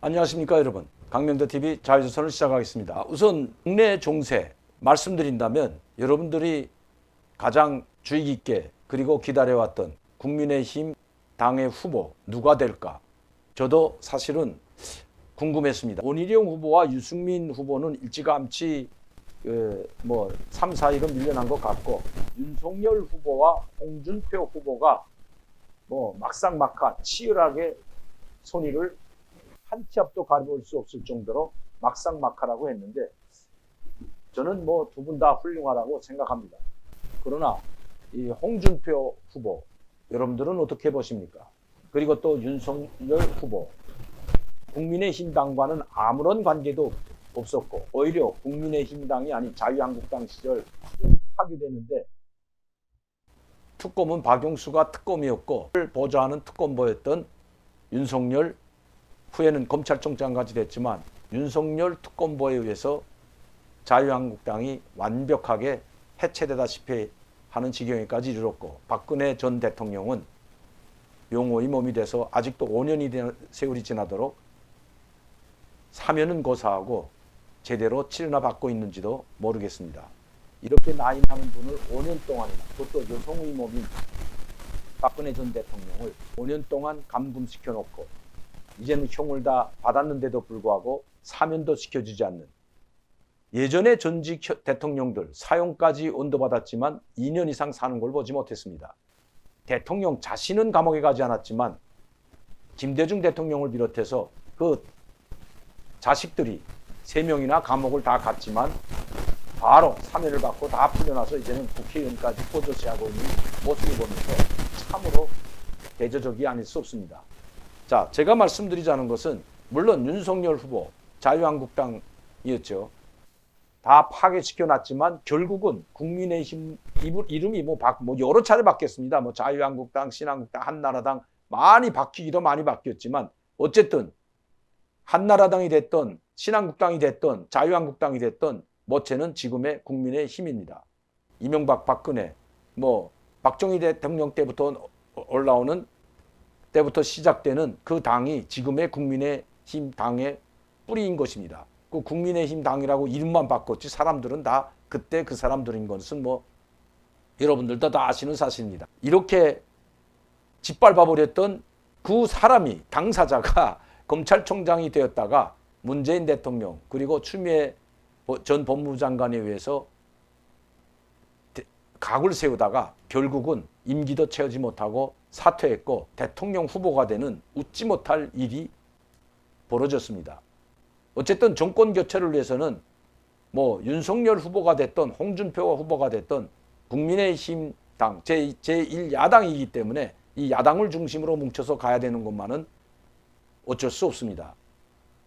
안녕하십니까 여러분. 강명도TV 자유조선을 시작하겠습니다. 우선 국내 정세 말씀드린다면 여러분들이 가장 주의 깊게 그리고 기다려왔던 국민의힘 당의 후보 누가 될까? 저도 사실은 궁금했습니다. 원희룡 후보와 유승민 후보는 일찌감치 3, 4위로 밀려난 것 같고, 윤석열 후보와 홍준표 후보가 막상막하 치열하게 손위를 한 치 앞도 가려볼 수 없을 정도로 막상막하라고 했는데, 저는 두 분 다 훌륭하다고 생각합니다. 그러나 이 홍준표 후보 여러분들은 어떻게 보십니까? 그리고 또 윤석열 후보, 국민의힘 당과는 아무런 관계도 없었고 오히려 국민의힘 당이 아닌 자유한국당 시절 수준이 파괴되는데, 특검은 박용수가 특검이었고 보좌하는 특검보였던 윤석열, 후에는 검찰총장까지 됐지만 윤석열 특검보에 의해서 자유한국당이 완벽하게 해체되다시피 하는 지경에까지 이르렀고, 박근혜 전 대통령은 용호의 몸이 돼서 아직도 5년이 된 세월이 지나도록 사면은 고사하고 제대로 치료나 받고 있는지도 모르겠습니다. 이렇게 나이 많은 분을 5년 동안이나, 그것도 여성의 몸인 박근혜 전 대통령을 5년 동안 감금시켜 놓고 이제는 형을 다 받았는데도 불구하고 사면도 시켜주지 않는, 예전의 전직 대통령들 사형까지 언도받았지만 2년 이상 사는 걸 보지 못했습니다. 대통령 자신은 감옥에 가지 않았지만 김대중 대통령을 비롯해서 그 자식들이 3명이나 감옥을 다 갔지만 바로 사면을 받고 다 풀려나서 이제는 국회의원까지 포조시하고 있는 모습을 보면서 참으로 대조적이 아닐 수 없습니다. 자, 제가 말씀드리자는 것은 물론 윤석열 후보 자유한국당이었죠. 다 파괴시켜놨지만 결국은 국민의힘 이름이 여러 차례 바뀌었습니다. 자유한국당, 신한국당, 한나라당 많이 바뀌기도 많이 바뀌었지만 어쨌든 한나라당이 됐던 신한국당이 됐던 자유한국당이 됐던 모체는 지금의 국민의힘입니다. 이명박, 박근혜, 박정희 대통령 때부터 올라오는 때부터 시작되는 그 당이 지금의 국민의힘 당의 뿌리인 것입니다. 그 국민의힘 당이라고 이름만 바꿨지 사람들은 다 그때 그 사람들인 것은 여러분들도 다 아시는 사실입니다. 이렇게 짓밟아버렸던 그 사람이, 당사자가 검찰총장이 되었다가 문재인 대통령 그리고 추미애 전 법무부 장관에 의해서 각을 세우다가 결국은 임기도 채우지 못하고 사퇴했고 대통령 후보가 되는 웃지 못할 일이 벌어졌습니다. 어쨌든 정권 교체를 위해서는 윤석열 후보가 됐던 홍준표 후보가 됐던 국민의힘 당 제1야당이기 때문에 이 야당을 중심으로 뭉쳐서 가야 되는 것만은 어쩔 수 없습니다.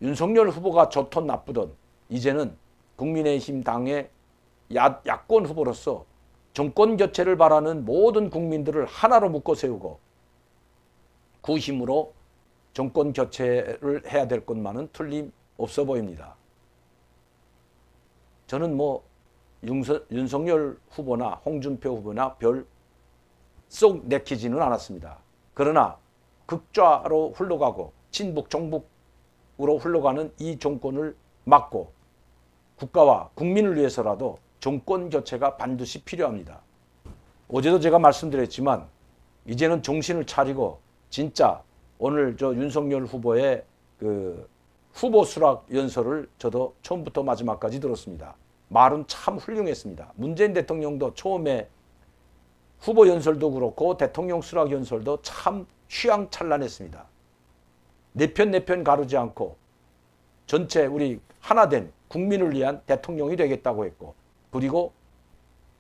윤석열 후보가 좋든 나쁘든 이제는 국민의힘 당의 야권 후보로서 정권 교체를 바라는 모든 국민들을 하나로 묶어 세우고 그 힘으로 정권 교체를 해야 될 것만은 틀림없어 보입니다. 저는 윤석열 후보나 홍준표 후보나 별 쏙 내키지는 않았습니다. 그러나 극좌로 흘러가고 친북 정북으로 흘러가는 이 정권을 막고 국가와 국민을 위해서라도 정권 교체가 반드시 필요합니다. 어제도 제가 말씀드렸지만 이제는 정신을 차리고 진짜 오늘 윤석열 후보의 그 후보 수락 연설을 저도 처음부터 마지막까지 들었습니다. 말은 참 훌륭했습니다. 문재인 대통령도 처음에 후보 연설도 그렇고 대통령 수락 연설도 참 휘황찬란했습니다. 내 편 가르지 않고 전체 우리 하나된 국민을 위한 대통령이 되겠다고 했고, 그리고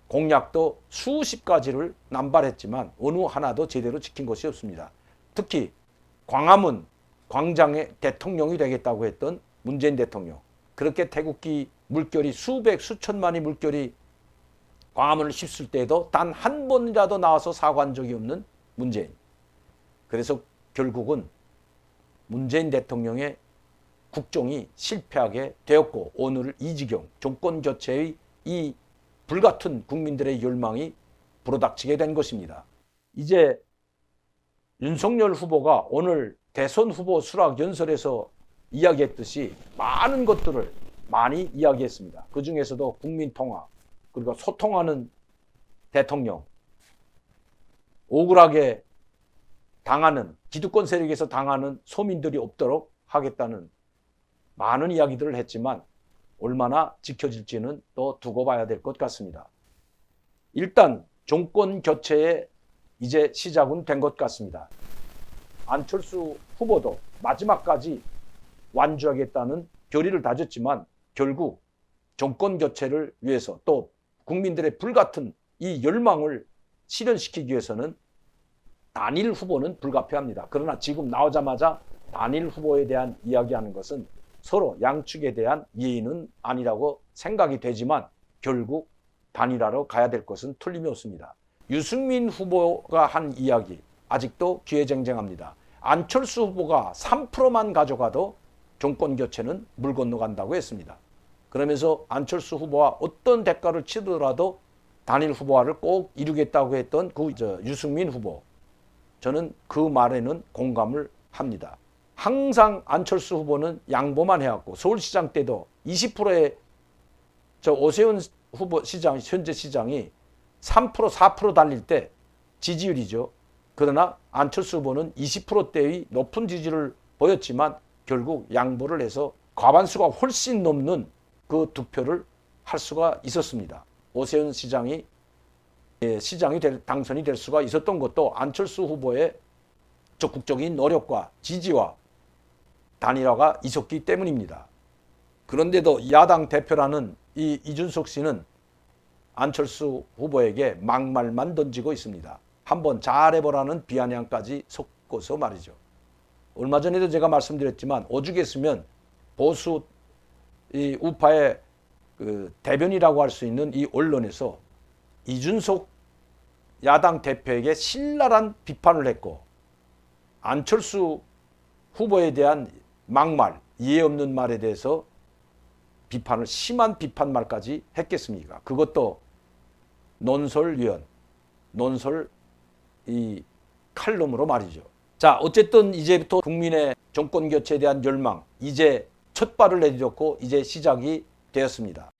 공약도 수십 가지를 남발했지만 어느 하나도 제대로 지킨 것이 없습니다. 특히 광화문 광장의 대통령이 되겠다고 했던 문재인 대통령, 그렇게 태극기 물결이 수천만의 물결이 광화문을 휩쓸 때에도 단 한 번이라도 나와서 사과한 적이 없는 문재인. 그래서 결국은 문재인 대통령의 국정이 실패하게 되었고 오늘 이 지경 정권 교체의 이 불같은 국민들의 열망이 불어닥치게 된 것입니다. 이제 윤석열 후보가 오늘 대선 후보 수락 연설에서 이야기했듯이 많은 것들을 많이 이야기했습니다. 그 중에서도 국민통합, 그리고 소통하는 대통령, 억울하게 당하는 기득권 세력에서 당하는 소민들이 없도록 하겠다는 많은 이야기들을 했지만 얼마나 지켜질지는 또 두고 봐야 될 것 같습니다. 일단 정권 교체에 이제 시작은 된 것 같습니다. 안철수 후보도 마지막까지 완주하겠다는 결의를 다졌지만 결국 정권 교체를 위해서 또 국민들의 불같은 이 열망을 실현시키기 위해서는 단일 후보는 불가피합니다. 그러나 지금 나오자마자 단일 후보에 대한 이야기하는 것은 서로 양측에 대한 예의는 아니라고 생각이 되지만 결국 단일화로 가야 될 것은 틀림이 없습니다. 유승민 후보가 한 이야기 아직도 기회쟁쟁합니다. 안철수 후보가 3%만 가져가도 정권 교체는 물 건너간다고 했습니다. 그러면서 안철수 후보와 어떤 대가를 치르더라도 단일 후보화를 꼭 이루겠다고 했던 그 유승민 후보, 저는 그 말에는 공감을 합니다. 항상 안철수 후보는 양보만 해왔고 서울시장 때도 20%의 오세훈 후보 시장, 현재 시장이 3%, 4% 달릴 때 지지율이죠. 그러나 안철수 후보는 20%대의 높은 지지를 보였지만 결국 양보를 해서 과반수가 훨씬 넘는 그 득표를 할 수가 있었습니다. 오세훈 시장이 당선이 될 수가 있었던 것도 안철수 후보의 적극적인 노력과 지지와 단일화가 있었기 때문입니다. 그런데도 야당 대표라는 이 이준석 씨는 안철수 후보에게 막말만 던지고 있습니다. 한번 잘해보라는 비아냥까지 섞어서 말이죠. 얼마 전에도 제가 말씀드렸지만 오죽했으면 보수 이 우파의 그 대변이라고 할 수 있는 이 언론에서 이준석 야당 대표에게 신랄한 비판을 했고 안철수 후보에 대한 막말, 이해 없는 말에 대해서 심한 비판말까지 했겠습니까? 그것도 논설위원, 논설 이 칼럼으로 말이죠. 자, 어쨌든 이제부터 국민의 정권 교체에 대한 열망, 이제 첫 발을 내딛었고 이제 시작이 되었습니다.